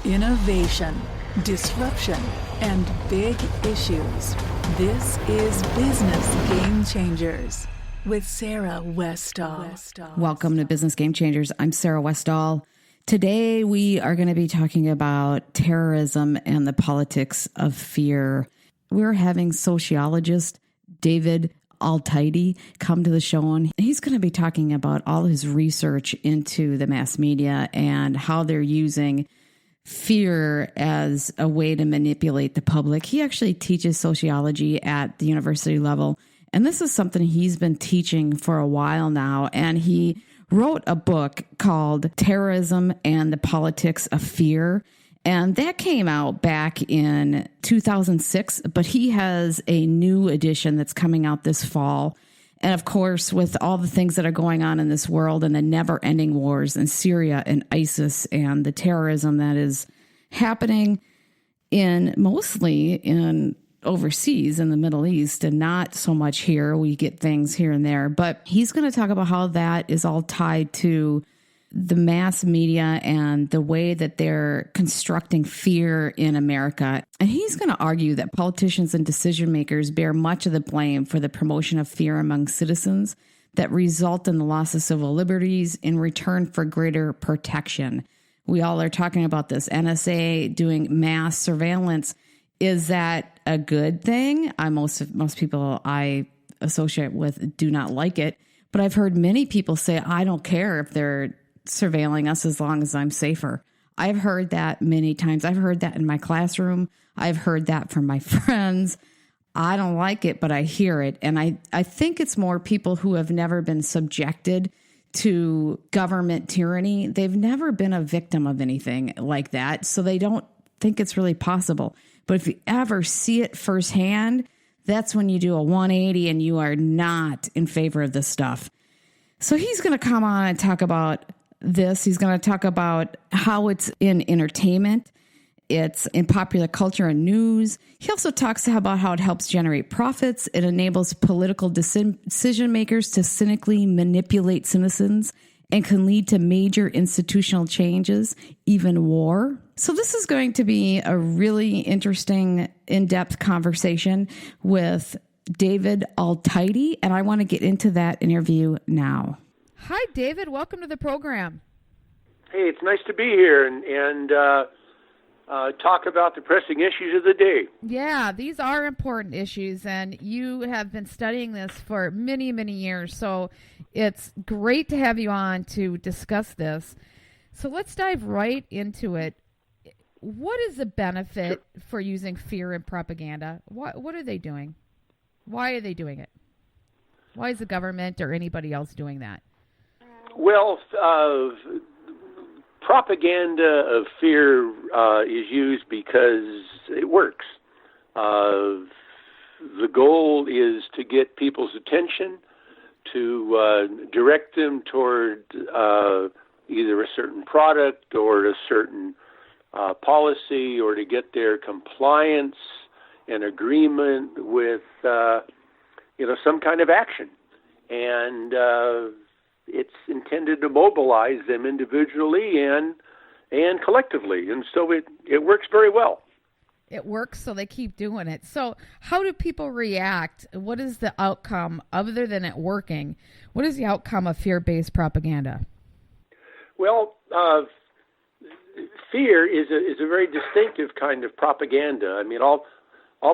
Innovation, disruption, and big issues. This is Business Game Changers with Sarah Westall. Welcome to Business Game Changers. I'm Sarah Westall. Today we are going to be talking about terrorism and the politics of fear. We're having sociologist David Altheide come to the show, and he's going to be talking about all his research into the mass media and how they're using fear as a way to manipulate the public. He actually teaches sociology at the university level, and this is something he's been teaching for a while now, and he wrote a book called Terrorism and the Politics of Fear, and that came out back in 2006, but he has a new edition that's coming out this fall. And of course, with all the things that are going on in this world and the never-ending wars in Syria and ISIS and the terrorism that is happening mostly in overseas in the Middle East and not so much here. We get things here and there. But he's going to talk about how that is all tied to the mass media and the way that they're constructing fear in America. And he's going to argue that politicians and decision makers bear much of the blame for the promotion of fear among citizens that result in the loss of civil liberties in return for greater protection. We all are talking about this NSA doing mass surveillance. Is that a good thing? Most people I associate with do not like it, but I've heard many people say, I don't care if they're surveilling us as long as I'm safer. I've heard that many times. I've heard that in my classroom. I've heard that from my friends. I don't like it, but I hear it. And I think it's more people who have never been subjected to government tyranny. They've never been a victim of anything like that, so they don't think it's really possible. But if you ever see it firsthand, that's when you do a 180 and you are not in favor of this stuff. So he's going to come on and talk about this. He's going to talk about how it's in entertainment, it's in popular culture and news. He also talks about how it helps generate profits. It enables political decision makers to cynically manipulate citizens and can lead to major institutional changes, even war. So this is going to be a really interesting, in-depth conversation with David Altheide, and I want to get into that interview now. Hi, David. Welcome to the program. Hey, it's nice to be here and talk about the pressing issues of the day. Yeah, these are important issues, and you have been studying this for many, many years, so it's great to have you on to discuss this. So let's dive right into it. What is the benefit for using fear in propaganda? What are they doing? Why are they doing it? Why is the government or anybody else doing that? Well, propaganda of fear is used because it works. The goal is to get people's attention, to direct them toward either a certain product or a certain policy, or to get their compliance and agreement with some kind of action. And it's intended to mobilize them individually and collectively. And so it works very well. It works, so they keep doing it. So how do people react? What is the outcome, other than it working? What is the outcome of fear-based propaganda? Well, fear is a very distinctive kind of propaganda. I mean, all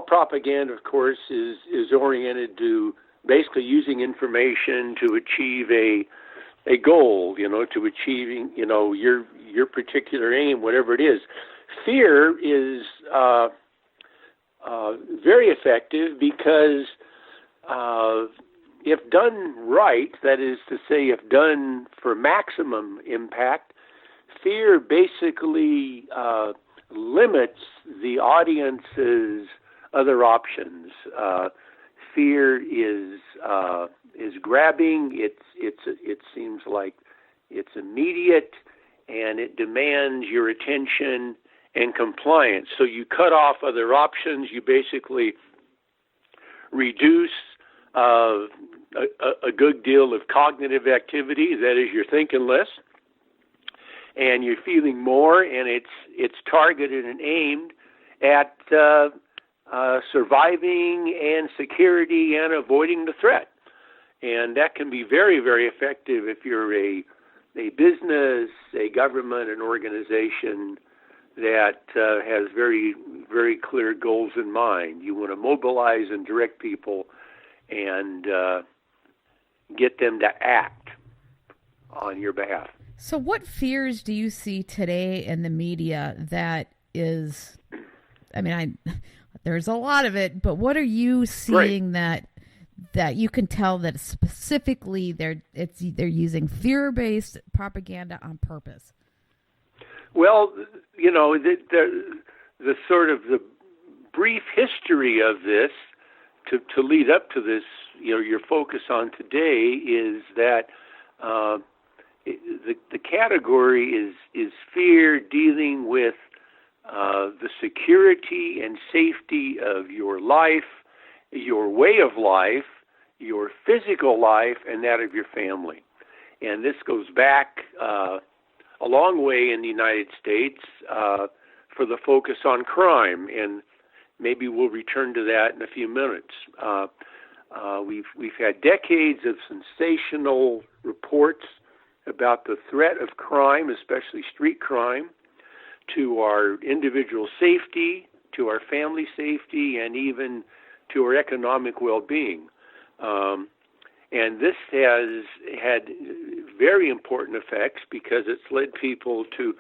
propaganda, of course, is oriented to basically using information to achieve a goal, to achieving, your particular aim, whatever it is. Fear is very effective because if done right, that is to say, if done for maximum impact, fear basically limits the audience's other options. Fear is grabbing. It seems like it's immediate, and it demands your attention and compliance. So you cut off other options. You basically reduce a good deal of cognitive activity. That is, you're thinking less. and you're feeling more, and it's targeted and aimed at surviving and security and avoiding the threat. And that can be very, very effective if you're a business, a government, an organization that has very, very clear goals in mind. You want to mobilize and direct people and get them to act on your behalf. So what fears do you see today in the media that is, there's a lot of it, but what are you seeing that you can tell that specifically they're using fear-based propaganda on purpose? Well, the sort of the brief history of this to lead up to this, your focus on today is that the category is fear dealing with the security and safety of your life, your way of life, your physical life, and that of your family. And this goes back a long way in the United States for the focus on crime, and maybe we'll return to that in a few minutes. We've had decades of sensational reports about the threat of crime, especially street crime, to our individual safety, to our family safety, and even to our economic well-being. And this has had very important effects because it's led people to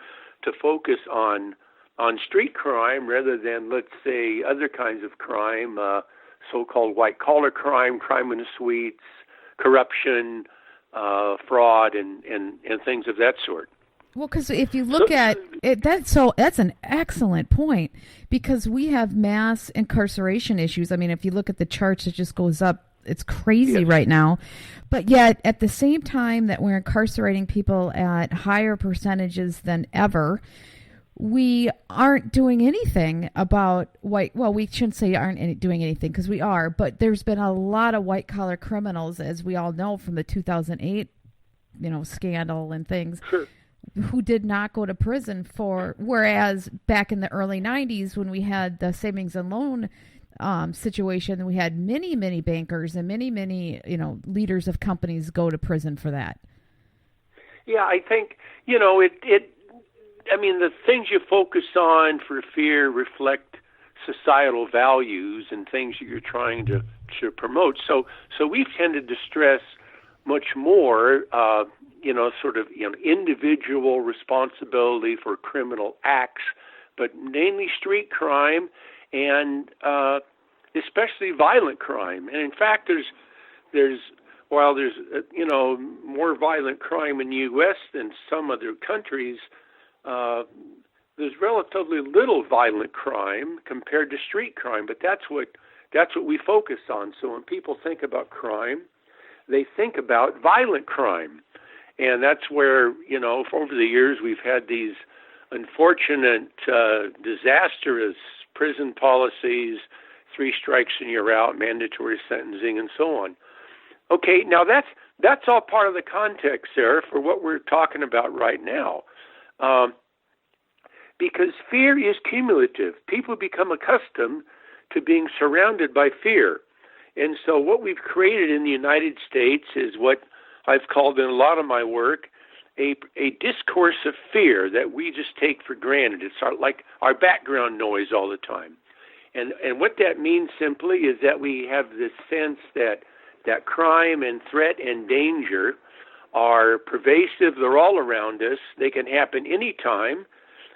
focus on street crime rather than, let's say, other kinds of crime, so-called white-collar crime, crime in the suites, corruption, fraud, and things of that sort. Well, because if you look at it, that's an excellent point, because we have mass incarceration issues. I mean, if you look at the charts, it just goes up. It's crazy right now. But yet, at the same time that we're incarcerating people at higher percentages than ever, we aren't doing anything about we shouldn't say doing anything, because we are, but there's been a lot of white-collar criminals, as we all know from the 2008, scandal and things. Sure. Who did not go to prison whereas back in the early 90s when we had the savings and loan situation, we had many, many bankers and many, many, leaders of companies go to prison for that. Yeah, I think, the things you focus on for fear reflect societal values and things that you're trying to promote. So we've tended to stress much more individual responsibility for criminal acts, but mainly street crime and especially violent crime. And in fact, there's more violent crime in the U.S. than some other countries, there's relatively little violent crime compared to street crime. But that's what we focus on. So when people think about crime, they think about violent crime. And that's where, over the years, we've had these unfortunate, disastrous prison policies, 3 strikes and you're out, mandatory sentencing, and so on. Okay, now that's all part of the context, Sarah, for what we're talking about right now. Because fear is cumulative. People become accustomed to being surrounded by fear. And so what we've created in the United States is what I've called in a lot of my work a discourse of fear that we just take for granted. It's like our background noise all the time. And what that means simply is that we have this sense that crime and threat and danger are pervasive. They're all around us. They can happen anytime.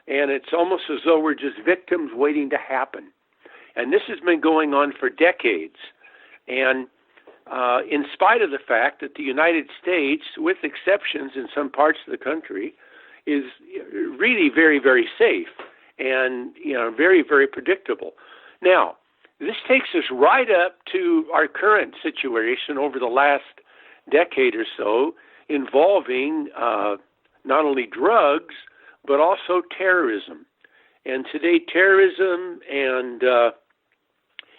And it's almost as though we're just victims waiting to happen. And this has been going on for decades. And in spite of the fact that the United States, with exceptions in some parts of the country, is really very, very safe and very, very predictable. Now, this takes us right up to our current situation over the last decade or so, involving not only drugs but also terrorism. And today, terrorism and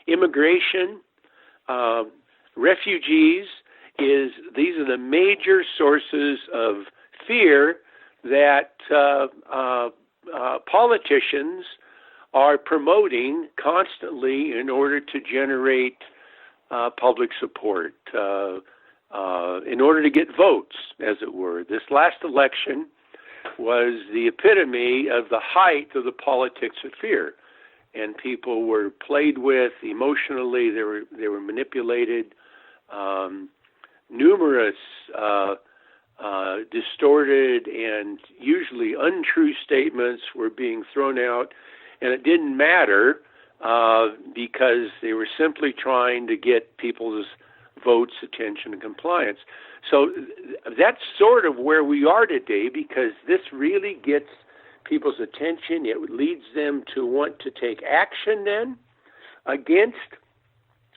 immigration, refugees, these are the major sources of fear that politicians are promoting constantly in order to generate public support, in order to get votes, as it were. This last election was the epitome of the height of the politics of fear, and people were played with emotionally. They were manipulated. Numerous distorted and usually untrue statements were being thrown out, and it didn't matter because they were simply trying to get people's votes, attention, and compliance. So that's sort of where we are today, because this really gets people's attention. It leads them to want to take action then against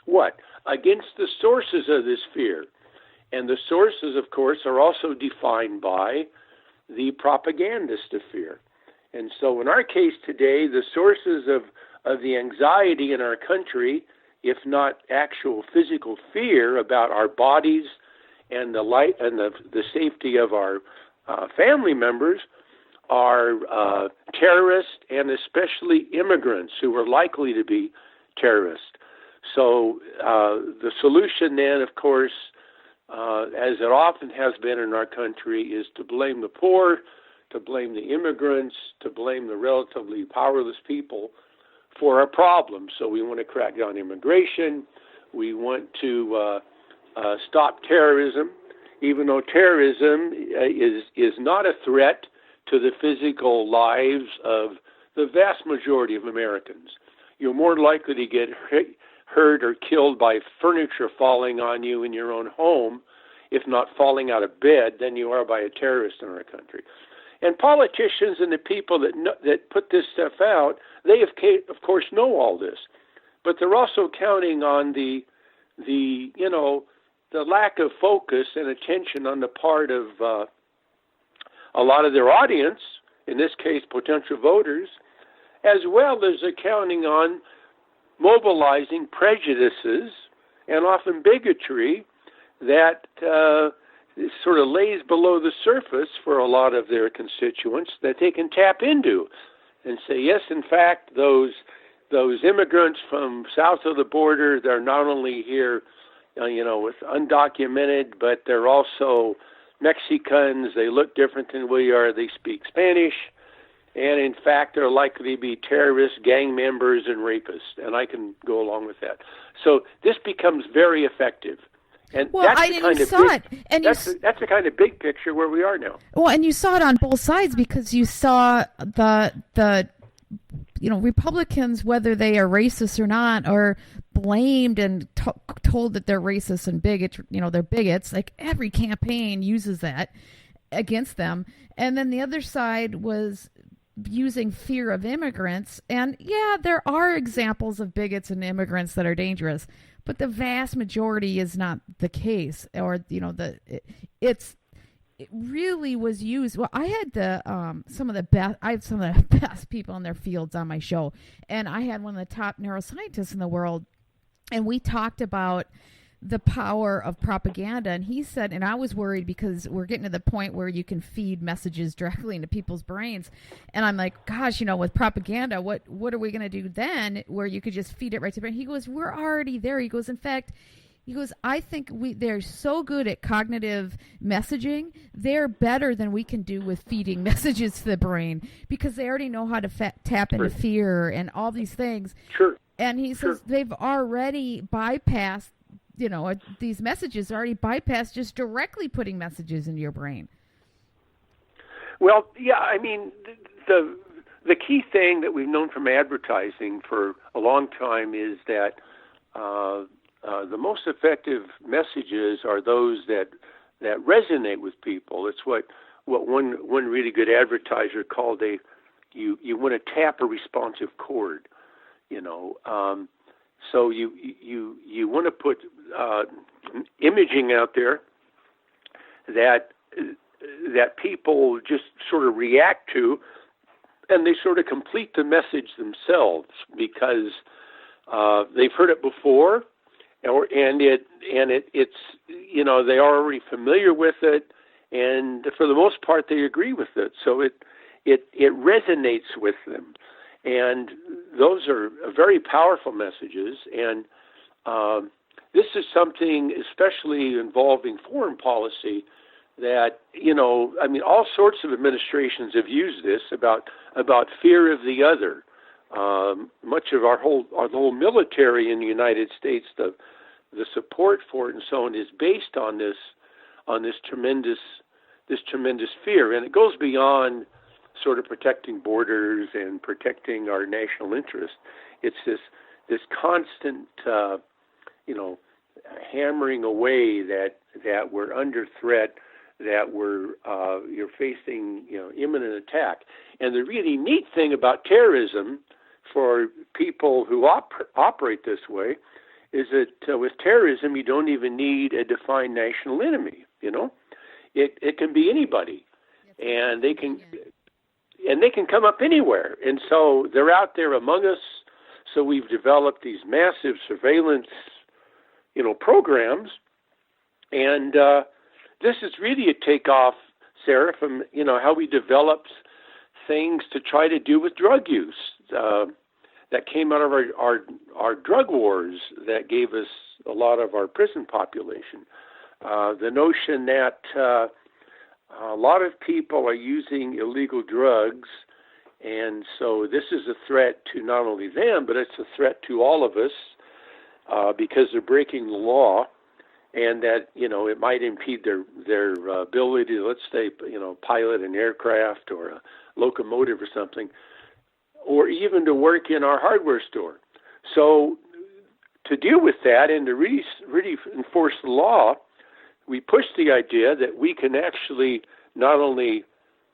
what? Against the sources of this fear. And the sources, of course, are also defined by the propagandist of fear. And so in our case today, the sources of the anxiety in our country, if not actual physical fear about our bodies and the safety of our family members, are terrorists, and especially immigrants who are likely to be terrorists. So the solution then, of course, as it often has been in our country, is to blame the poor, to blame the immigrants, to blame the relatively powerless people for our problems. So we want to crack down immigration. We want to stop terrorism, even though terrorism is not a threat to the physical lives of the vast majority of Americans. You're more likely to get hurt or killed by furniture falling on you in your own home, if not falling out of bed, than you are by a terrorist in our country. And politicians and the people that put this stuff out, they of course know all this, but they're also counting on the lack of focus and attention on the part of a lot of their audience, in this case potential voters, as well as accounting on mobilizing prejudices and often bigotry that sort of lays below the surface for a lot of their constituents that they can tap into and say, yes, in fact, those immigrants from south of the border, they're not only here, with undocumented, but they're also Mexicans. They look different than we are. They speak Spanish. And in fact, they're likely to be terrorists, gang members, and rapists. And I can go along with that. So this becomes very effective. And that's the kind of big picture where we are now. Well, and you saw it on both sides, because you saw the Republicans, whether they are racist or not, are blamed and told that they're racist and bigots. They're bigots. Like every campaign uses that against them. And then the other side was using fear of immigrants. And yeah, there are examples of bigots and immigrants that are dangerous, but the vast majority is not the case. Or it really was used. Well, I had some of the best people in their fields on my show, and I had one of the top neuroscientists in the world, and we talked about the power of propaganda. And he said, and I was worried because we're getting to the point where you can feed messages directly into people's brains. And I'm like, gosh, with propaganda, what are we going to do then where you could just feed it right to the brain? He goes, we're already there. He goes, in fact, I think they're so good at cognitive messaging. They're better than we can do with feeding messages to the brain, because they already know how to tap into fear and all these things. Sure. And he says they've already bypassed, these messages already bypassed just directly putting messages into your brain. Well, yeah, I mean, the key thing that we've known from advertising for a long time is that the most effective messages are those that resonate with people. It's what one really good advertiser called you want to tap a responsive chord, So you want to put imaging out there that people just sort of react to, and they sort of complete the message themselves because they've heard it before, it's they're already familiar with it, and for the most part, they agree with it. So it resonates with them, and those are very powerful messages. And this is something, especially involving foreign policy, that, all sorts of administrations have used this about fear of the other. Much of the whole military in the United States, the support for it and so on, is based on this tremendous fear, and it goes beyond sort of protecting borders and protecting our national interest. It's this constant hammering away that we're under threat, that you're facing imminent attack. And the really neat thing about terrorism for people who operate this way is that with terrorism you don't even need a defined national enemy. It can be anybody, and they can come up anywhere. And so they're out there among us. So we've developed these massive surveillance programs, and this is really a takeoff, Sarah, from how we developed things to try to do with drug use that came out of our drug wars that gave us a lot of our prison population. The notion that a lot of people are using illegal drugs, and so this is a threat to not only them, but it's a threat to all of us because they're breaking the law, and that it might impede their ability to, let's say, pilot an aircraft or a locomotive or something, or even to work in our hardware store. So to deal with that and to really enforce the law, we push the idea that we can actually not only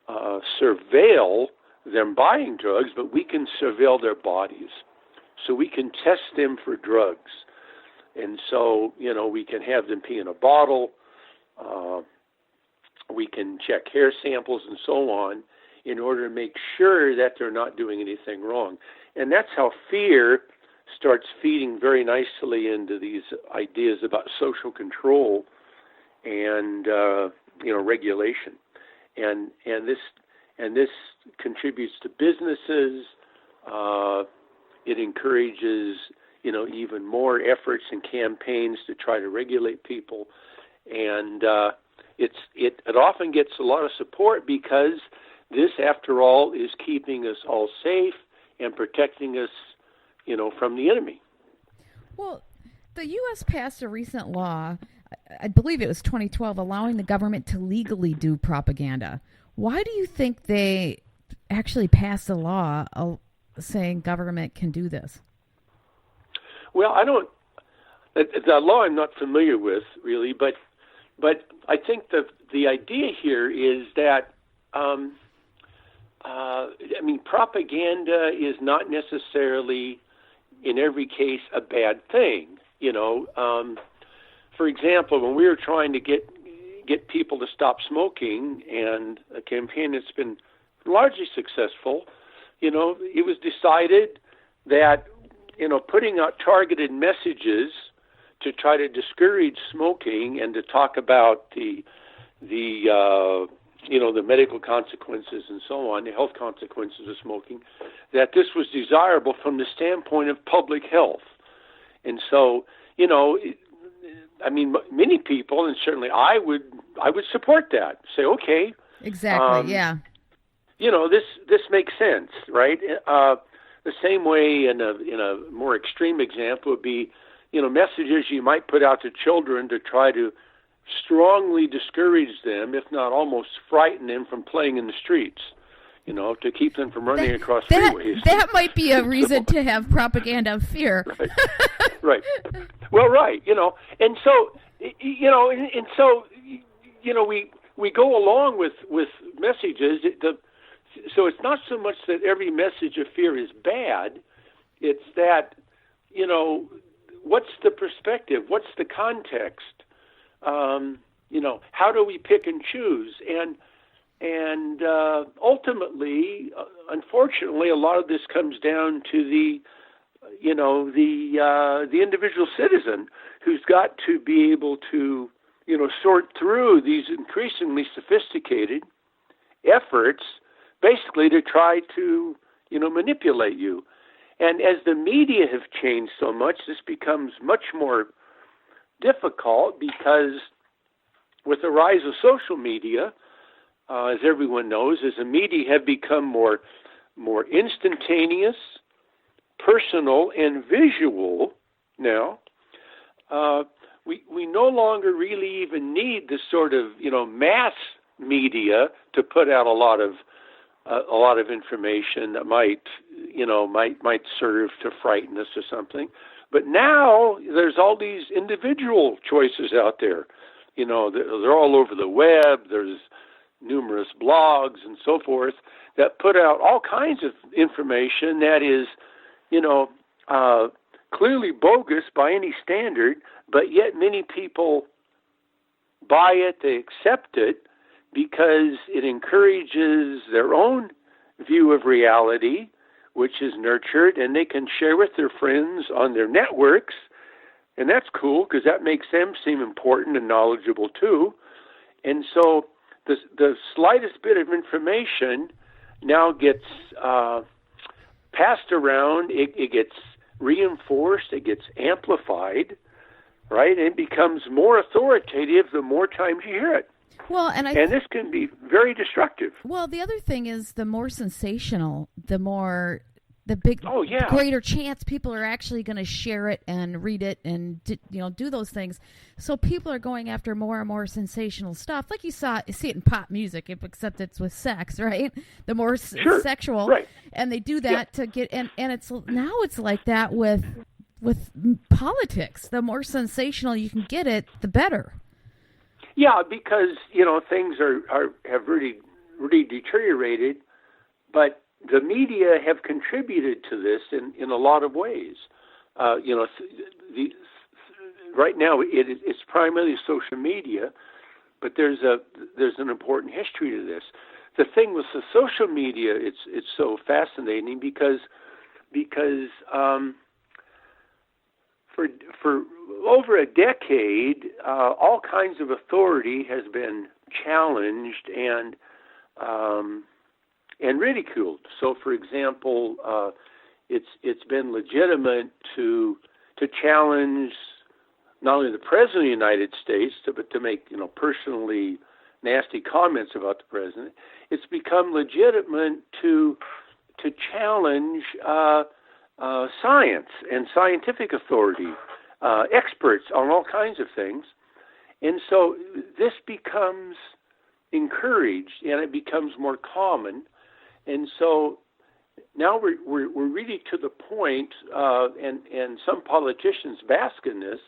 surveil them buying drugs, but we can surveil their bodies. So we can test them for drugs. And so, we can have them pee in a bottle. We can check hair samples and so on in order to make sure that they're not doing anything wrong. And that's how fear starts feeding very nicely into these ideas about social control and regulation, and this contributes to businesses. It encourages even more efforts and campaigns to try to regulate people, and it often gets a lot of support because this, after all, is keeping us all safe and protecting us, from the enemy. Well, the U.S. passed a recent law, I believe it was 2012, allowing the government to legally do propaganda. Why do you think they actually passed a law saying government can do this? Well, the law I'm not familiar with, really, but I think the idea here is that, propaganda is not necessarily, in every case, a bad thing. For example, when we were trying to get people to stop smoking, and a campaign that's been largely successful, it was decided that, putting out targeted messages to try to discourage smoking and to talk about the medical consequences and so on, the health consequences of smoking, that this was desirable from the standpoint of public health. And so, many people, and certainly I would support that. Say, okay, exactly, yeah. This makes sense, right? The same way, in a more extreme example, would be, messages you might put out to children to try to strongly discourage them, if not almost frighten them from playing in the streets. To keep them from running across freeways. That might be a reason to have propaganda of fear. Right. Well, right. And so, we go along with messages. So it's not so much that every message of fear is bad. It's that, what's the perspective? What's the context? How do we pick and choose? And ultimately, unfortunately, a lot of this comes down to the individual citizen who's got to be able to, sort through these increasingly sophisticated efforts, basically to try to, manipulate you. And as the media have changed so much, this becomes much more difficult because with the rise of social media, as everyone knows, as the media have become more instantaneous, personal, and visual now, we no longer really even need the sort of mass media to put out a lot of information that might serve to frighten us or something. But now there's all these individual choices out there. They're all over the web. There's numerous blogs and so forth that put out all kinds of information that is, clearly bogus by any standard, but yet many people buy it, they accept it because it encourages their own view of reality, which is nurtured, and they can share with their friends on their networks, and that's cool because that makes them seem important and knowledgeable too. And so the slightest bit of information now gets passed around, it gets reinforced, it gets amplified, right? And it becomes more authoritative the more times you hear it. Well, and this can be very destructive. Well, the other thing is the more sensational, the greater chance people are actually going to share it and read it and do those things. So people are going after more and more sensational stuff, like you see it in pop music, except it's with sex, right? The more sexual, right. And they do that to get and it's like that with politics. The more sensational you can get it, the better. Yeah, because things have really deteriorated, but the media have contributed to this in a lot of ways. Right now it's primarily social media, but there's an important history to this. The thing with the social media, it's so fascinating because for over a decade, all kinds of authority has been challenged and ridiculed. So, for example, it's been legitimate to challenge not only the President of the United States, but to make personally nasty comments about the President. It's become legitimate to challenge science and scientific authority, experts on all kinds of things. And so this becomes encouraged and it becomes more common. And so now we're really to the point, and some politicians bask in this,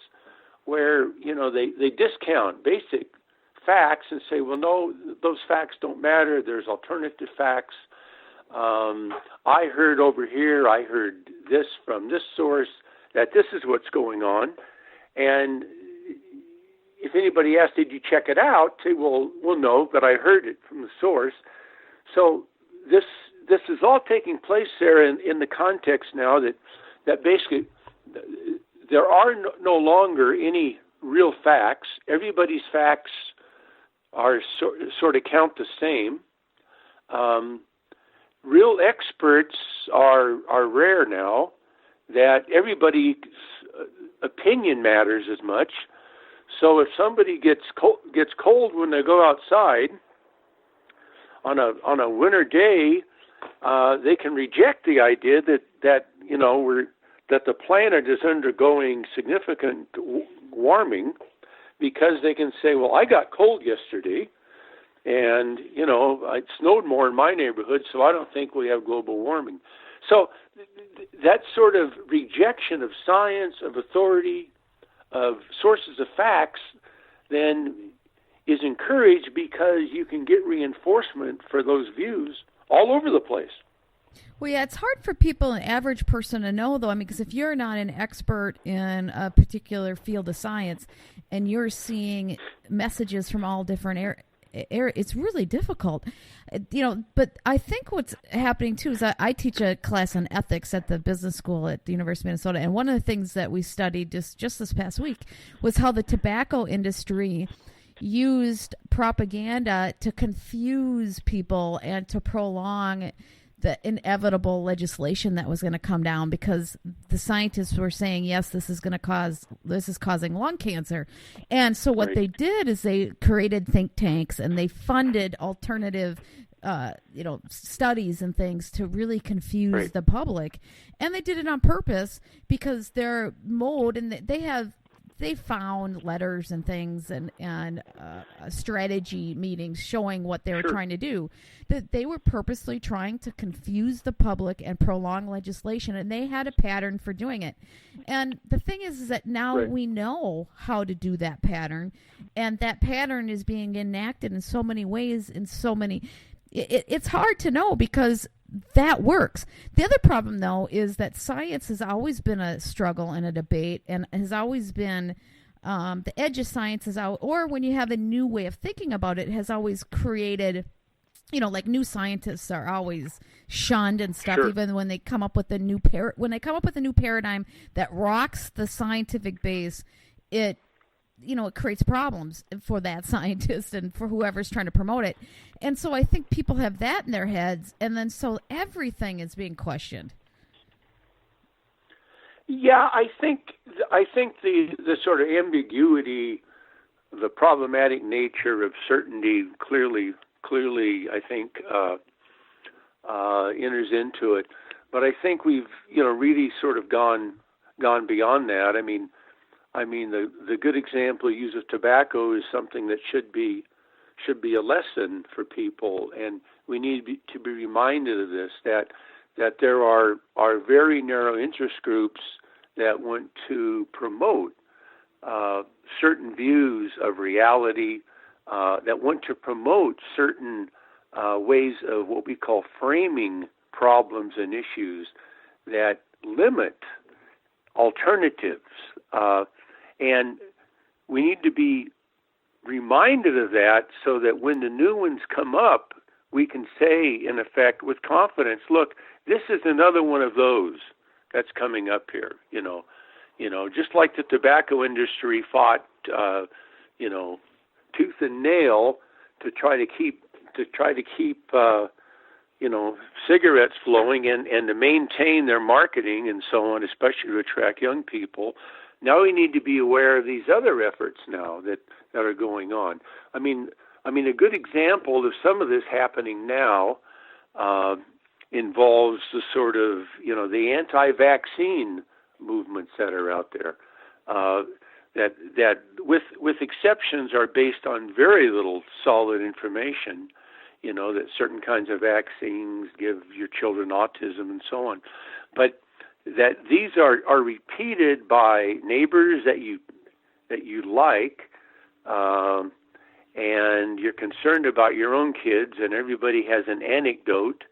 where they discount basic facts and say, well, no, those facts don't matter. There's alternative facts. I heard over here, I heard this from this source, that this is what's going on. And if anybody asks, did you check it out? Say, well, no, but I heard it from the source. So this is all taking place there in the context now that basically there are no longer any real facts. Everybody's facts are sort of count the same. Real experts are rare now, that everybody's opinion matters as much. So if somebody gets cold when they go outside on a winter day, they can reject the idea that the planet is undergoing significant warming, because they can say, well, I got cold yesterday, and it snowed more in my neighborhood, so I don't think we have global warming. So that sort of rejection of science, of authority, of sources of facts, then is encouraged because you can get reinforcement for those views all over the place. Well, yeah, it's hard for people, an average person, to know, though. I mean, because if you're not an expert in a particular field of science and you're seeing messages from all different area, it's really difficult. But I think what's happening too is I teach a class on ethics at the business school at the University of Minnesota, and one of the things that we studied just this past week was how the tobacco industry used propaganda to confuse people and to prolong the inevitable legislation that was going to come down, because the scientists were saying, yes, this is causing lung cancer. And so what they did is they created think tanks and they funded alternative studies and things to really confuse the public. And they did it on purpose because their mode, and they found letters and things and strategy meetings showing what they were trying to do, that they were purposely trying to confuse the public and prolong legislation, and they had a pattern for doing it. And the thing is that now we know how to do that pattern, and that pattern is being enacted in so many ways, it's hard to know because that works. The other problem, though, is that science has always been a struggle and a debate, and has always been the edge of science is out. Or when you have a new way of thinking about it, has always created, like new scientists are always shunned and stuff. Even when they come up with a new paradigm that rocks the scientific base, it creates problems for that scientist and for whoever's trying to promote it. And so I think people have that in their heads, and then so everything is being questioned. Yeah, I think the sort of ambiguity, the problematic nature of certainty clearly, I think, enters into it. But I think we've, really sort of gone beyond that. I mean, the good example you use of tobacco is something that should be a lesson for people, and we need to be reminded of this, that there are very narrow interest groups that want to promote certain views of reality, that want to promote certain ways of what we call framing problems and issues that limit alternatives. And we need to be reminded of that so that when the new ones come up, we can say, in effect, with confidence, look, this is another one of those that's coming up here. Just like the tobacco industry fought, tooth and nail to try to keep cigarettes flowing and to maintain their marketing and so on, especially to attract young people. Now we need to be aware of these other efforts now that are going on. I mean, a good example of some of this happening now involves the sort of, the anti-vaccine movements that are out there, that with exceptions are based on very little solid information, that certain kinds of vaccines give your children autism and so on. But that these are repeated by neighbors that you like, and you're concerned about your own kids, and everybody has an anecdote,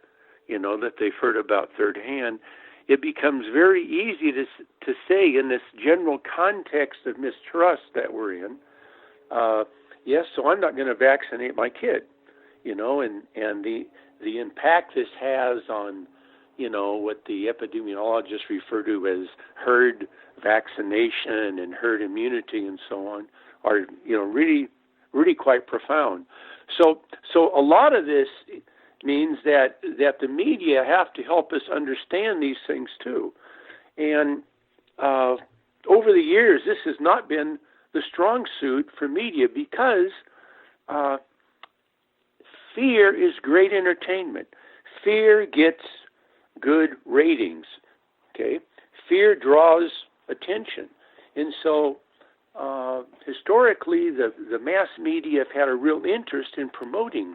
that they've heard about third hand. It becomes very easy to say in this general context of mistrust that we're in, yes, so I'm not going to vaccinate my kid, and the impact this has on what the epidemiologists refer to as herd vaccination and herd immunity and so on are, really, really quite profound. So a lot of this means that the media have to help us understand these things too. And over the years, this has not been the strong suit for media because fear is great entertainment. Fear gets good ratings, okay? Fear draws attention. And so historically, the mass media have had a real interest in promoting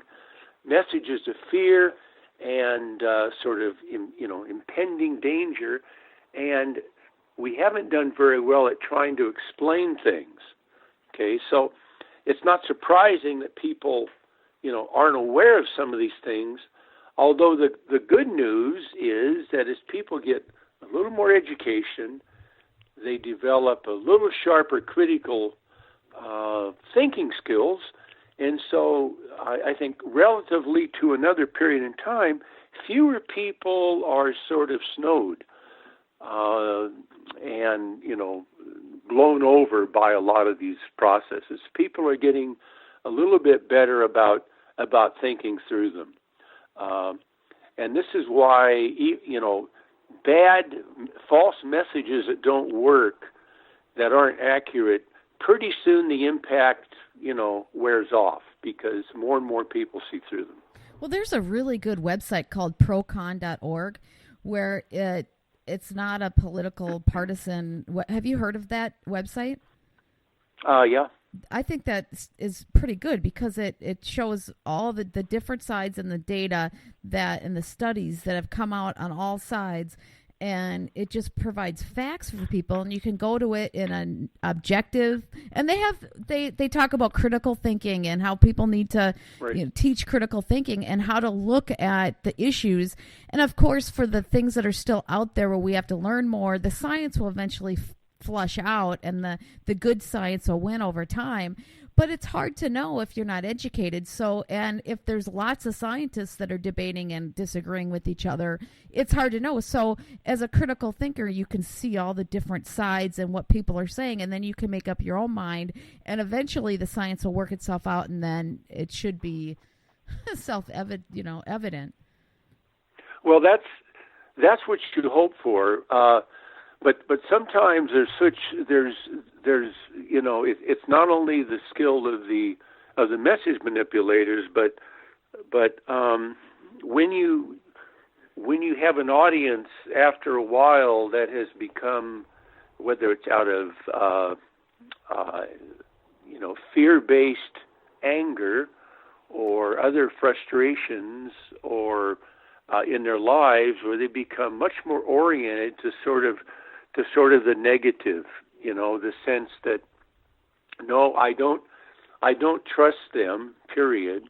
messages of fear and sort of, impending danger. And we haven't done very well at trying to explain things, okay? So it's not surprising that people, aren't aware of some of these things. Although the good news is that as people get a little more education, they develop a little sharper critical thinking skills, And so I think relatively to another period in time, fewer people are sort of snowed and, blown over by a lot of these processes. People are getting a little bit better about thinking through them. And this is why, bad, false messages that don't work, that aren't accurate, pretty soon the impact, wears off because more and more people see through them. Well, there's a really good website called procon.org where it's not a political partisan. Have you heard of that website? Yeah. I think that is pretty good because it shows all the different sides and the data and the studies that have come out on all sides, and it just provides facts for people, and you can go to it in an objective, and they talk about critical thinking and how people need to teach critical thinking and how to look at the issues. And of course, for the things that are still out there where we have to learn more, the science will eventually flush out and the good science will win over time. But it's hard to know if you're not educated. So, and if there's lots of scientists that are debating and disagreeing with each other, it's hard to know. So as a critical thinker, you can see all the different sides and what people are saying, and then you can make up your own mind, and eventually the science will work itself out, and then it should be evident. Well, that's what you hope for. But sometimes it's not only the skill of the message manipulators, but when you have an audience after a while that has become, whether it's out of fear-based anger or other frustrations or in their lives, where they become much more oriented to sort of the negative, the sense that, no, I don't trust them, period,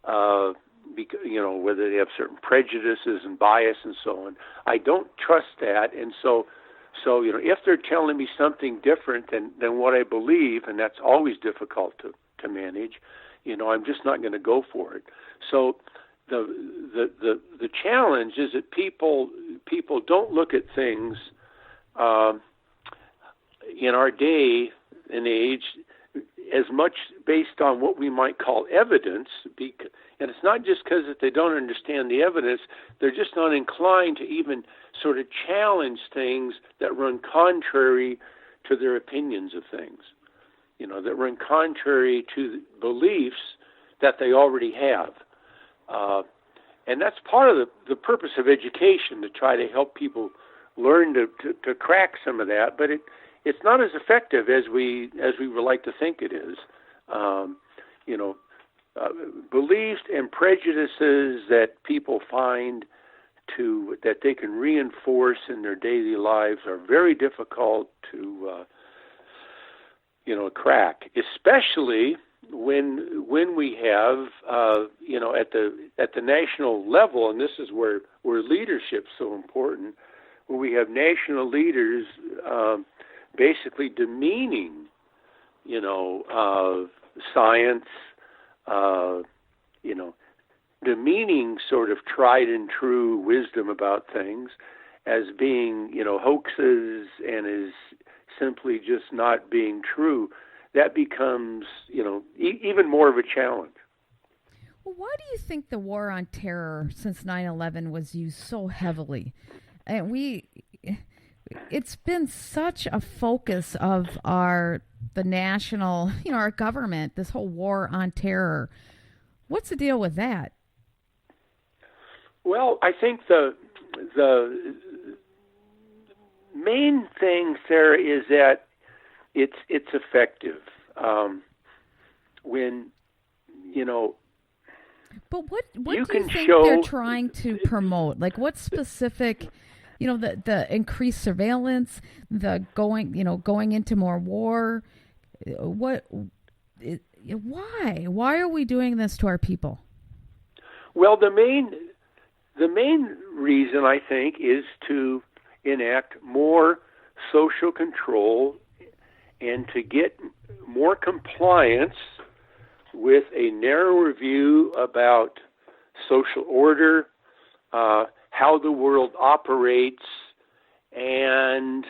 because, whether they have certain prejudices and bias and so on. I don't trust that, and so if they're telling me something different than what I believe, and that's always difficult to manage, I'm just not going to go for it. So the challenge is that people don't look at things in our day and age as much based on what we might call evidence, and it's not just because that they don't understand the evidence, they're just not inclined to even sort of challenge things that run contrary to their opinions of things, that run contrary to beliefs that they already have. And that's part of the purpose of education, to try to help people learn to crack some of that, but it's not as effective as we would like to think it is. Beliefs and prejudices that people find that they can reinforce in their daily lives are very difficult to crack, especially when we have at the national level, and this is where leadership's so important, where we have national leaders basically demeaning science, demeaning sort of tried and true wisdom about things as being hoaxes and as simply just not being true. That becomes, even more of a challenge. Well, why do you think the war on terror since 9/11 was used so heavily? And it's been such a focus of the national, our government, this whole war on terror. What's the deal with that? Well, I think the main thing, Sarah, is that it's effective. When But what do you think show they're trying to promote? Like, what specific, the increased surveillance, the going into more war. Why are we doing this to our people? Well, the main reason, I think, is to enact more social control and to get more compliance with a narrower view about social order, how the world operates, and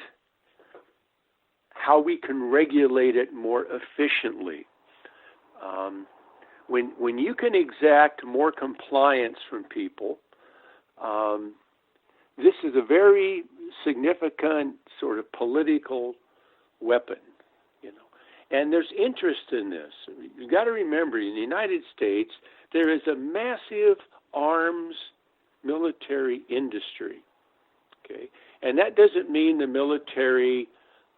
how we can regulate it more efficiently. When you can exact more compliance from people, this is a very significant sort of political weapon, And there's interest in this. You've got to remember, in the United States, there is a massive arms military industry, okay? And that doesn't mean the military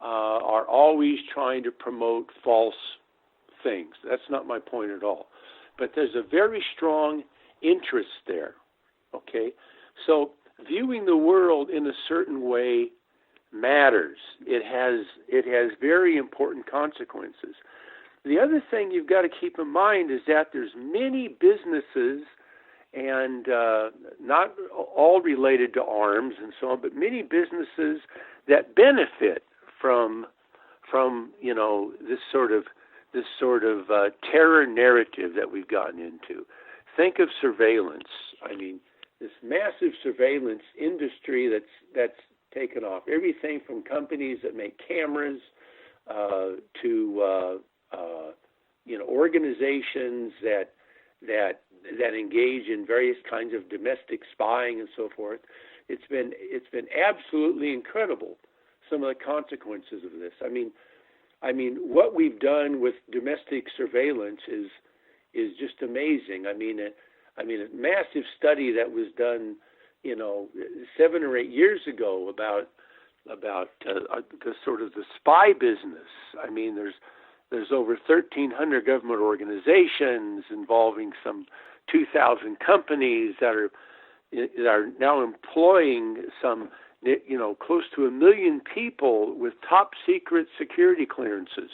are always trying to promote false things. That's not my point at all. But there's a very strong interest there, okay? So viewing the world in a certain way matters. It has very important consequences. The other thing you've got to keep in mind is that there's many businesses, and not all related to arms and so on, but many businesses that benefit from this sort of terror narrative that we've gotten into. Think of surveillance. I mean, this massive surveillance industry that's taken off. Everything from companies that make cameras to organizations that engage in various kinds of domestic spying and so forth. It's been absolutely incredible, some of the consequences of this. I mean, what we've done with domestic surveillance is just amazing. I mean, a massive study that was done, 7 or 8 years ago about the sort of the spy business. I mean, there's over 1,300 government organizations involving some 2,000 companies that are now employing some, close to 1 million people with top secret security clearances,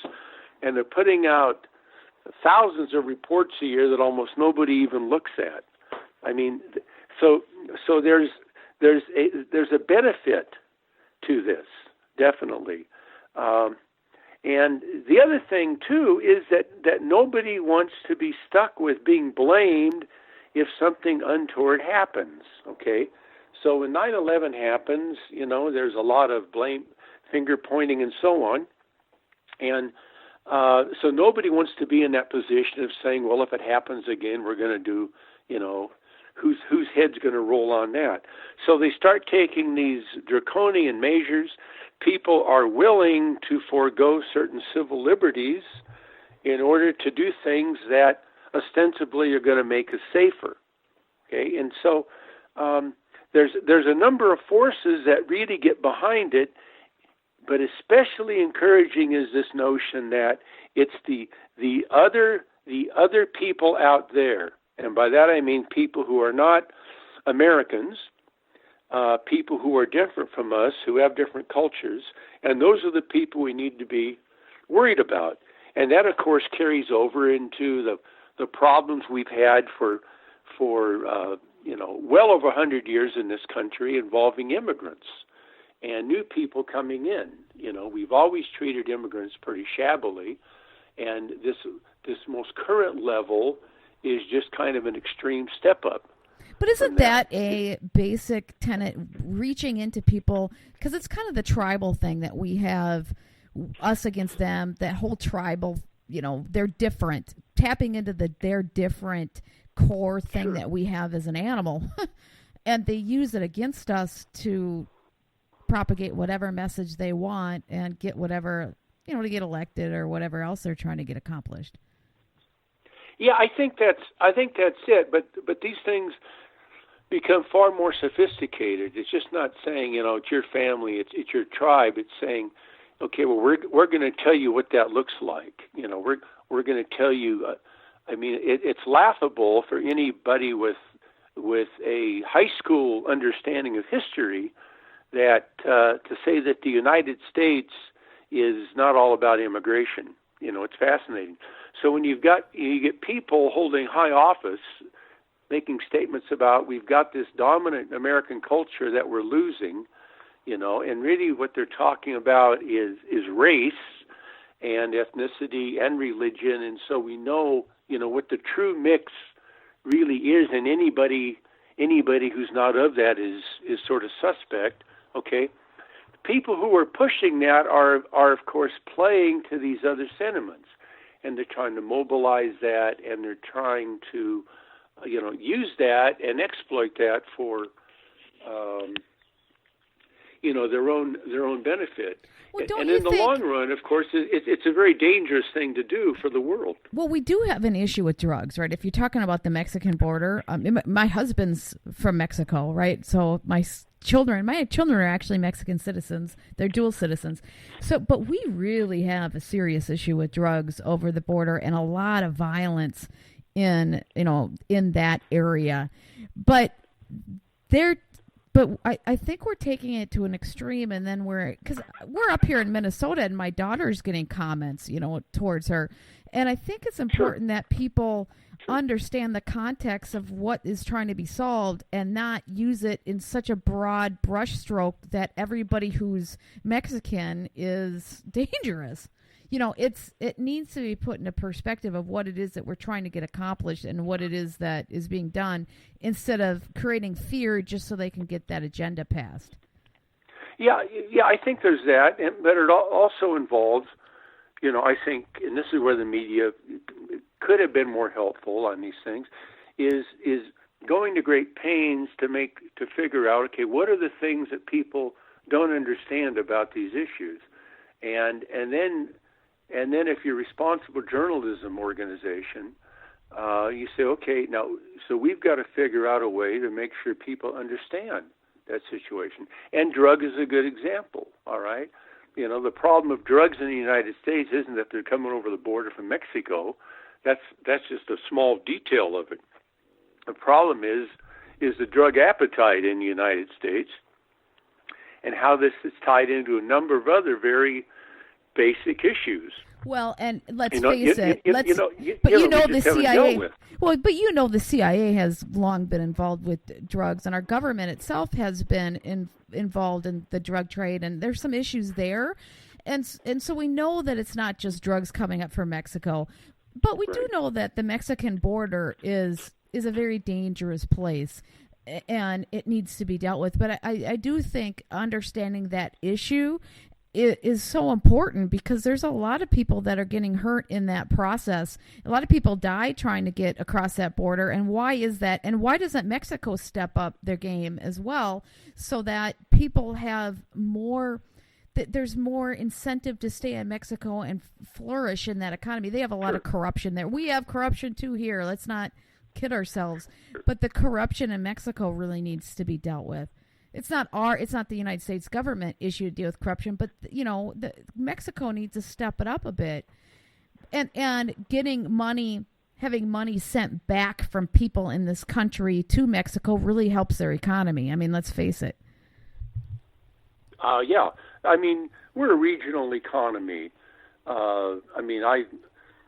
and they're putting out thousands of reports a year that almost nobody even looks at. I mean, so there's a benefit to this, definitely. And the other thing, too, is that nobody wants to be stuck with being blamed if something untoward happens, okay? So when 9/11 happens, there's a lot of blame, finger pointing, and so on. And so nobody wants to be in that position of saying, well, if it happens again, we're going to do, whose head's going to roll on that? So they start taking these draconian measures. People are willing to forego certain civil liberties in order to do things that ostensibly are going to make us safer. Okay, and so there's a number of forces that really get behind it, but especially encouraging is this notion that it's the other people out there, and by that I mean people who are not Americans, people who are different from us, who have different cultures, and those are the people we need to be worried about. And that, of course, carries over into the problems we've had for well over 100 years in this country involving immigrants and new people coming in. We've always treated immigrants pretty shabbily, and this most current level is just kind of an extreme step up. But isn't that a basic tenet, reaching into people? Because it's kind of the tribal thing that we have, us against them, that whole tribal, they're different. Tapping into their different core thing Sure. that we have as an animal. And they use it against us to propagate whatever message they want and get whatever, to get elected or whatever else they're trying to get accomplished. Yeah, I think that's it. But these things become far more sophisticated. It's just not saying, it's your family, it's your tribe. It's saying, okay, well, we're going to tell you what that looks like. We're going to tell you. It's laughable for anybody with a high school understanding of history that to say that the United States is not all about immigration. It's fascinating. So when you get people holding high office making statements about we've got this dominant American culture that we're losing, and really what they're talking about is race and ethnicity and religion, and so we know, what the true mix really is, and anybody who's not of that is sort of suspect. Okay, people who are pushing that are of course playing to these other sentiments, and they're trying to mobilize that, and they're trying to use that and exploit that for their own benefit. Well, and in the long run, of course, it's a very dangerous thing to do for the world. Well, we do have an issue with drugs, right? If you're talking about the Mexican border, my husband's from Mexico, right? So my children are actually Mexican citizens. They're dual citizens. But we really have a serious issue with drugs over the border, and a lot of violence in that area. But I think we're taking it to an extreme, and then because we're up here in Minnesota, and my daughter's getting comments, towards her. And I think it's important that people understand the context of what is trying to be solved and not use it in such a broad brushstroke that everybody who's Mexican is dangerous. It needs to be put into perspective of what it is that we're trying to get accomplished and what it is that is being done, instead of creating fear just so they can get that agenda passed. Yeah, I think there's that, but it also involves, I think, and this is where the media could have been more helpful on these things, is going to great pains to figure out, okay, what are the things that people don't understand about these issues, and then if you're a responsible journalism organization, you say, okay, now, so we've got to figure out a way to make sure people understand that situation. And drug is a good example, all right? The problem of drugs in the United States isn't that they're coming over the border from Mexico. That's just a small detail of it. The problem is the drug appetite in the United States, and how this is tied into a number of other very basic issues. Well, and let's face it. The CIA. Well, but the CIA has long been involved with drugs, and our government itself has been involved in the drug trade, and there's some issues there, and so we know that it's not just drugs coming up from Mexico, but we do know that the Mexican border is a very dangerous place, and it needs to be dealt with. But I do think understanding that issue is so important, because there's a lot of people that are getting hurt in that process. A lot of people die trying to get across that border. And why is that? And why doesn't Mexico step up their game as well, so that people have more, there's more incentive to stay in Mexico and flourish in that economy? They have a lot of corruption there. We have corruption too here. Let's not kid ourselves. But the corruption in Mexico really needs to be dealt with. It's not the United States government issue to deal with corruption, but Mexico needs to step it up a bit, and having money sent back from people in this country to Mexico really helps their economy. I mean, let's face it. Yeah, I mean, we're a regional economy. I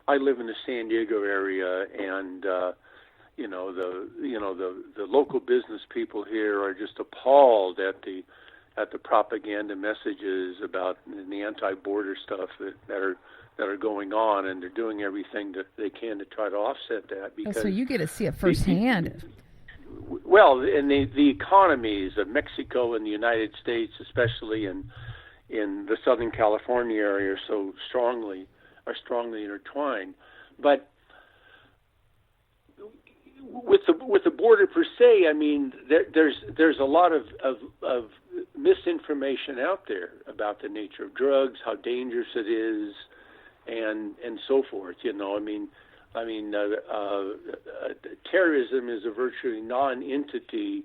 live in the San Diego area, and the local business people here are just appalled at the propaganda messages about the anti-border stuff that are going on, and they're doing everything that they can to try to offset that. Because so you get to see it firsthand. Well, and the economies of Mexico and the United States, especially in the Southern California area, are strongly intertwined. But with the border per se, I mean, there's a lot of misinformation out there about the nature of drugs, how dangerous it is, and so forth. Terrorism is a virtually non-entity,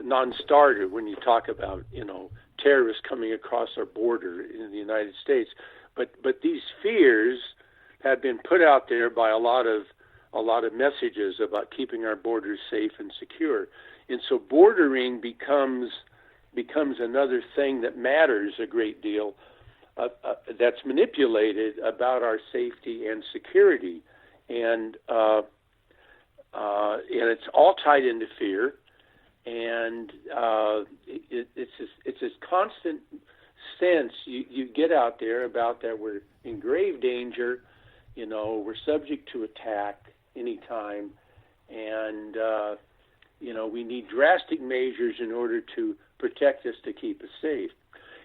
non-starter when you talk about terrorists coming across our border in the United States. But these fears have been put out there by a lot of messages about keeping our borders safe and secure. And so bordering becomes another thing that matters a great deal, that's manipulated about our safety and security. And it's all tied into fear. And it's this constant sense you get out there about that we're in grave danger, we're subject to attack anytime, and we need drastic measures in order to protect us, to keep us safe.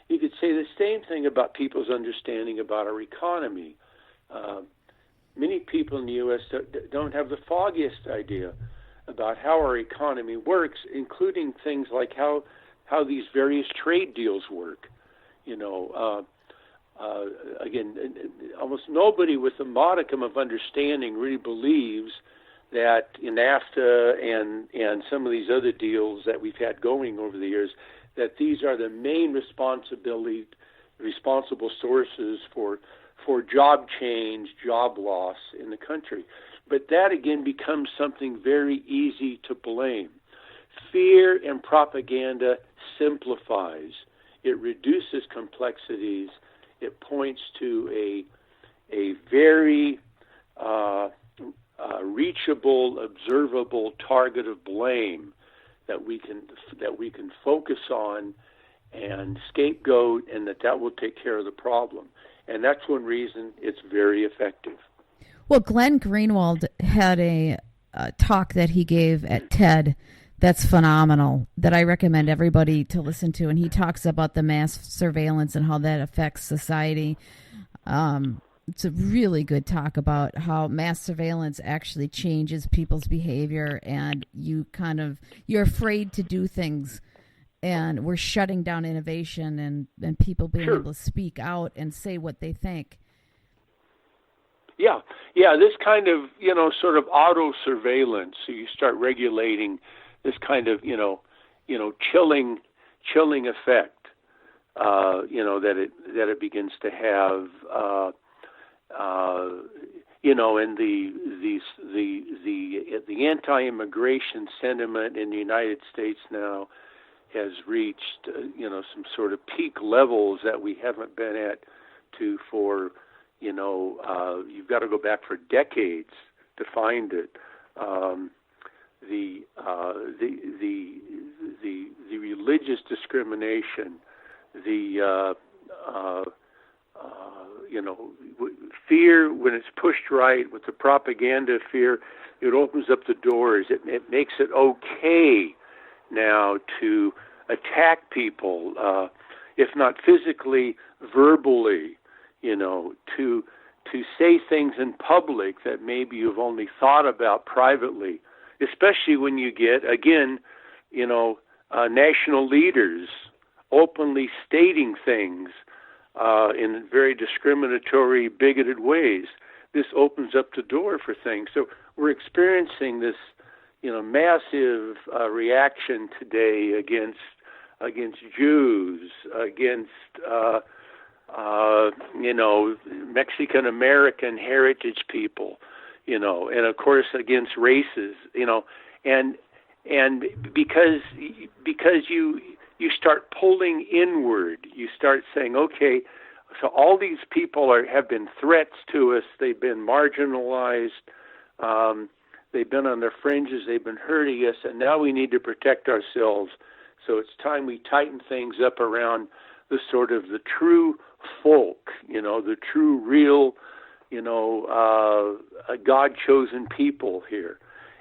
You could say the same thing about people's understanding about our economy. Many people in the U.S. don't have the foggiest idea about how our economy works, including things like how these various trade deals work. Again, almost nobody with a modicum of understanding really believes that in NAFTA and some of these other deals that we've had going over the years, that these are the main responsible sources for job change, job loss in the country. But that, again, becomes something very easy to blame. Fear and propaganda simplifies. It reduces complexities. It points to a very reachable, observable target of blame that we can focus on and scapegoat, and that will take care of the problem. And that's one reason it's very effective. Well, Glenn Greenwald had a talk that he gave at TED that's phenomenal, that I recommend everybody to listen to. And he talks about the mass surveillance and how that affects society. It's a really good talk about how mass surveillance actually changes people's behavior, and you're afraid to do things, and we're shutting down innovation and people being Sure. able to speak out and say what they think. Yeah, this kind of, sort of auto surveillance. So you start regulating this kind of, chilling effect, that it begins to have, and the anti-immigration sentiment in the United States now has reached, some sort of peak levels that we haven't been at for, you've got to go back for decades to find it. The religious discrimination, fear when it's pushed right with the propaganda of fear, it opens up the doors. It makes it okay now to attack people, if not physically, verbally, to say things in public that maybe you've only thought about privately, especially when you get, again, national leaders openly stating things in very discriminatory, bigoted ways. This opens up the door for things. So we're experiencing this, massive reaction today against Jews, against Mexican American heritage people, and of course against races, and because you start pulling inward, you start saying, okay, so all these people have been threats to us. They've been marginalized. They've been on the fringes. They've been hurting us, and now we need to protect ourselves. So it's time we tighten things up around the sort of the true folk, the true, real, God-chosen people here.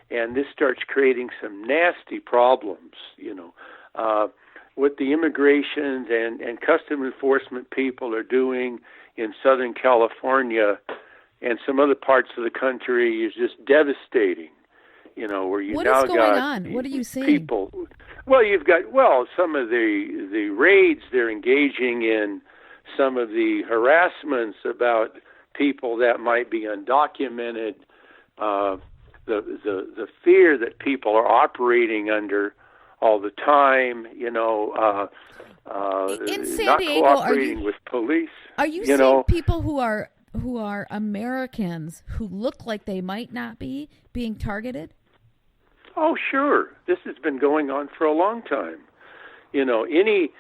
And this starts creating some nasty problems, what the immigration and custom enforcement people are doing in Southern California and some other parts of the country is just devastating, where you What now is going got on? What are you seeing? People. Well, you've got, some of the raids they're engaging in, some of the harassments about people that might be undocumented, the fear that people are operating under all the time, in San not Diego, cooperating with police. Are you seeing people who are Americans who look like they might not be being targeted? Oh, sure. This has been going on for a long time. Any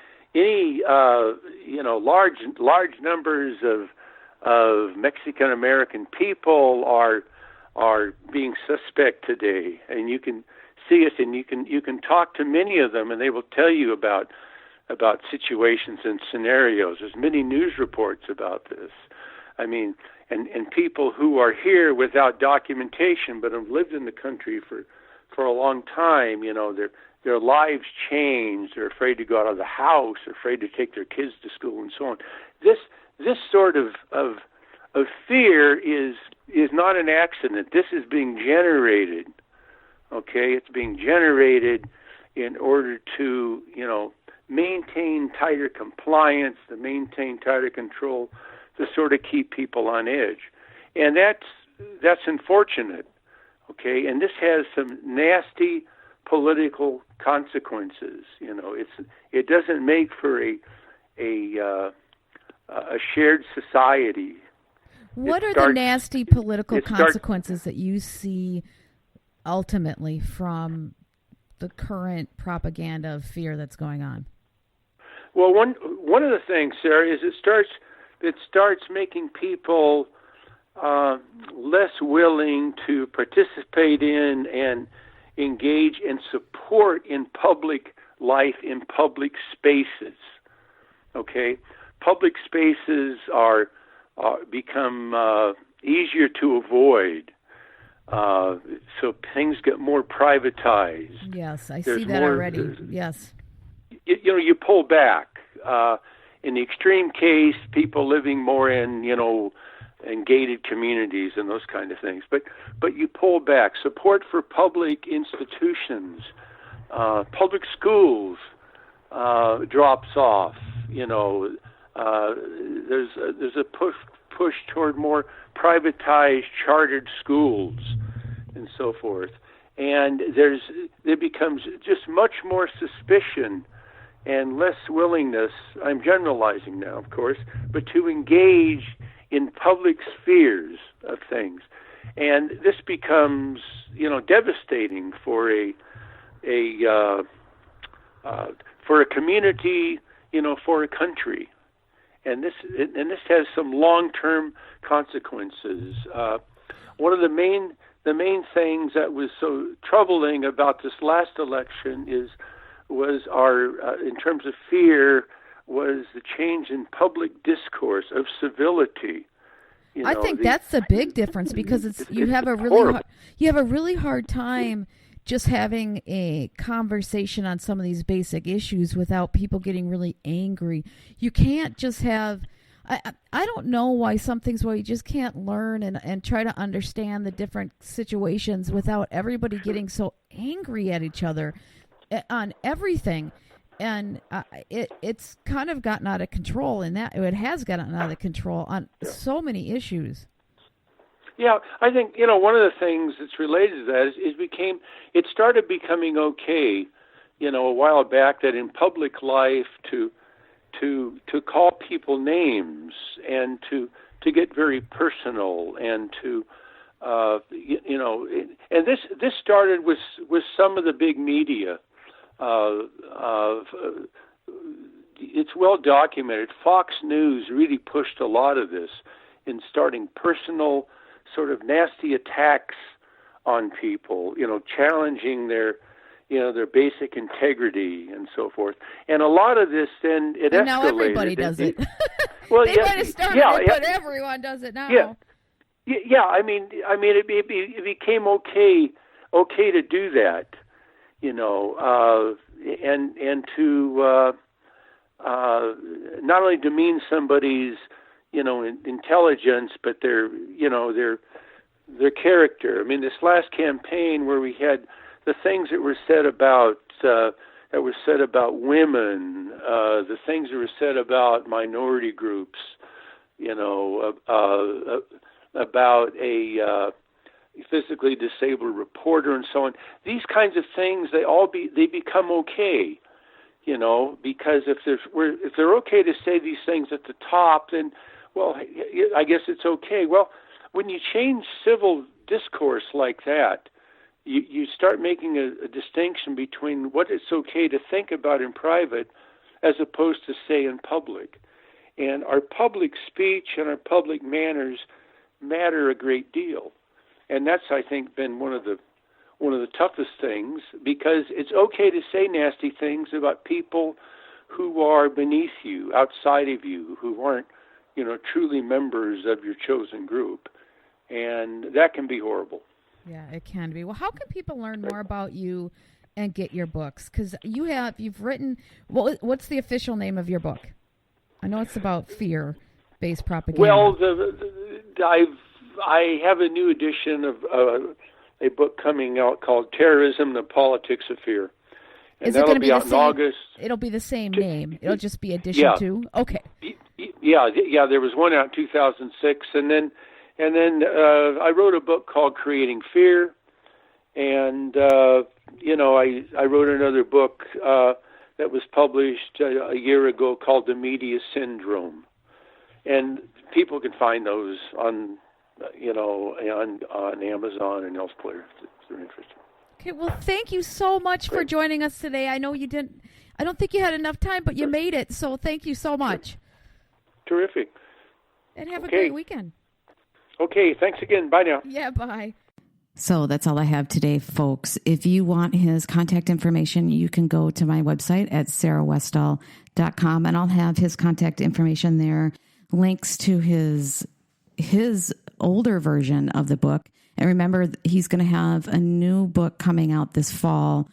large numbers of Mexican American people are being suspect today, and you can see it, and you can talk to many of them, and they will tell you about about situations and scenarios. There's many news reports about this. I mean, and people who are here without documentation but have lived in the country for a long time, their lives change. They're afraid to go out of the house, they're afraid to take their kids to school and so on. This sort of fear is not an accident. This is being generated. Okay, it's being generated in order to, maintain tighter compliance, to maintain tighter control, to sort of keep people on edge. And that's unfortunate. Okay, and this has some nasty political consequences. It doesn't make for a shared society. What are the nasty political consequences that you see ultimately from the current propaganda of fear that's going on? Well, one of the things, Sarah, is it starts making people less willing to participate in and engage and support in public life, in public spaces. Okay, public spaces are become easier to avoid. So things get more privatized. Yes, I see that already. Yes. You pull back. In the extreme case, people living more in, in gated communities and those kind of things. But you pull back. Support for public institutions, public schools drops off. There's a push toward more privatized chartered schools and so forth. And there becomes just much more suspicion and less willingness, I'm generalizing now, of course, but to engage in public spheres of things. And this becomes, devastating for a community, for a country. And this has some long-term consequences. One of the main things that was so troubling about this last election was our, in terms of fear, was the change in public discourse of civility. I think that's the big difference, because you have a really hard time just having a conversation on some of these basic issues without people getting really angry. You can't just have. I don't know why some things where you just can't learn and try to understand the different situations without everybody getting so angry at each other on everything. And it's kind of gotten out of control in that. It has gotten out of control on so many issues. Yeah, I think, one of the things that's related to that is it started becoming okay, a while back, that in public life to call people names and to get very personal and to and this started with some of the big media. It's well documented. Fox News really pushed a lot of this in starting personal, sort of nasty attacks on people, challenging their basic integrity and so forth. And a lot of this then it escalated. Now everybody does it. Well, they might have started it, but everyone does it now. Yeah. I mean, it became okay to do that, and to not only demean somebody's, intelligence, but their character. I mean, this last campaign where we had the things that were said about women, the things that were said about minority groups, about a physically disabled reporter and so on. These kinds of things, they become okay, because if they're okay to say these things at the top, then, well, I guess it's okay. Well, when you change civil discourse like that, you start making a distinction between what it's okay to think about in private as opposed to say in public. And our public speech and our public manners matter a great deal. And that's, I think, been one of the toughest things, because it's okay to say nasty things about people who are beneath you, outside of you, who aren't, truly members of your chosen group. And that can be horrible. Yeah, it can be. Well, how can people learn more about you and get your books? Because you've written, what's the official name of your book? I know it's about fear-based propaganda. Well, I have a new edition of a book coming out called Terrorism, the Politics of Fear. And that'll be out in August. It'll be the same name. It'll just be edition 2? Okay. Yeah, there was one out in 2006, and then I wrote a book called Creating Fear, and I wrote another book that was published a year ago called The Media Syndrome, and people can find those on Amazon and elsewhere if they're interested. Okay, well, thank you so much for joining us today. I know you didn't. I don't think you had enough time, but you made it. So thank you so much. Terrific. And have a great weekend. Okay, thanks again. Bye now. Yeah, bye. So that's all I have today, folks. If you want his contact information, you can go to my website at sarahwestall.com, and I'll have his contact information there, links to his older version of the book. And remember, he's going to have a new book coming out this fall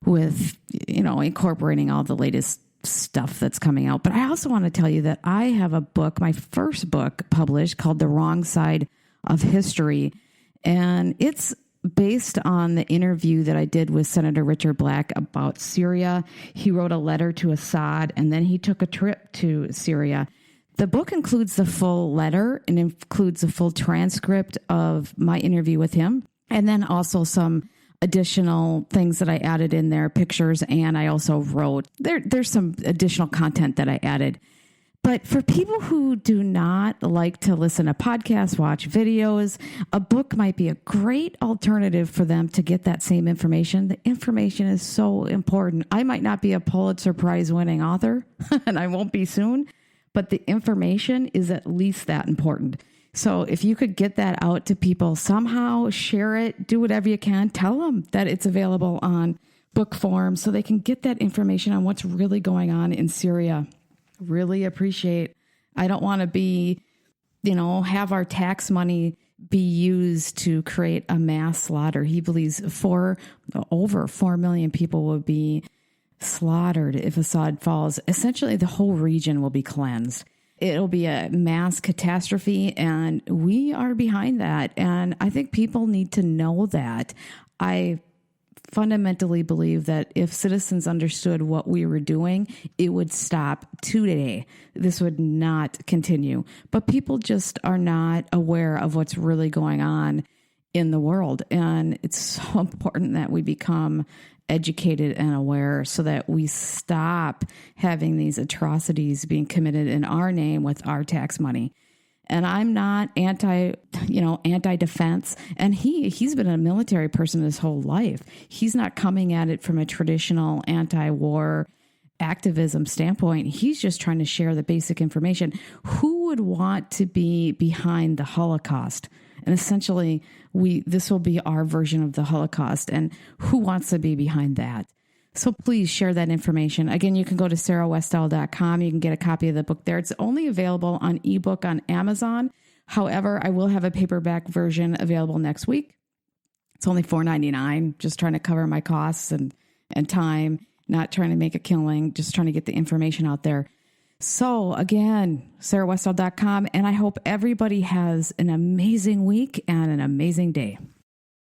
with, incorporating all the latest stuff that's coming out. But I also want to tell you that I have a book, my first book published, called The Wrong Side of History. And it's based on the interview that I did with Senator Richard Black about Syria. He wrote a letter to Assad, and then he took a trip to Syria. The book includes the full letter and includes a full transcript of my interview with him, and then also some additional things that I added in there, pictures, and I also wrote. There's some additional content that I added. But for people who do not like to listen to podcasts, watch videos, a book might be a great alternative for them to get that same information. The information is so important. I might not be a Pulitzer Prize winning author, and I won't be soon, but the information is at least that important. So if you could get that out to people somehow, share it, do whatever you can, tell them that it's available on book form so they can get that information on what's really going on in Syria. Really appreciate. I don't want to be, have our tax money be used to create a mass slaughter. He believes over 4 million people will be slaughtered if Assad falls. Essentially, the whole region will be cleansed. It'll be a mass catastrophe, and we are behind that. And I think people need to know that. I fundamentally believe that if citizens understood what we were doing, it would stop today. This would not continue. But people just are not aware of what's really going on in the world. And it's so important that we become educated and aware so that we stop having these atrocities being committed in our name with our tax money. And I'm not anti-defense. And he's been a military person his whole life. He's not coming at it from a traditional anti-war activism standpoint. He's just trying to share the basic information. Who would want to be behind the Holocaust? And essentially, this will be our version of the Holocaust. And who wants to be behind that? So please share that information. Again, you can go to sarahwestall.com. You can get a copy of the book there. It's only available on ebook on Amazon. However, I will have a paperback version available next week. It's only $4.99, just trying to cover my costs and time, not trying to make a killing, just trying to get the information out there. So again, sarahwestall.com, and I hope everybody has an amazing week and an amazing day.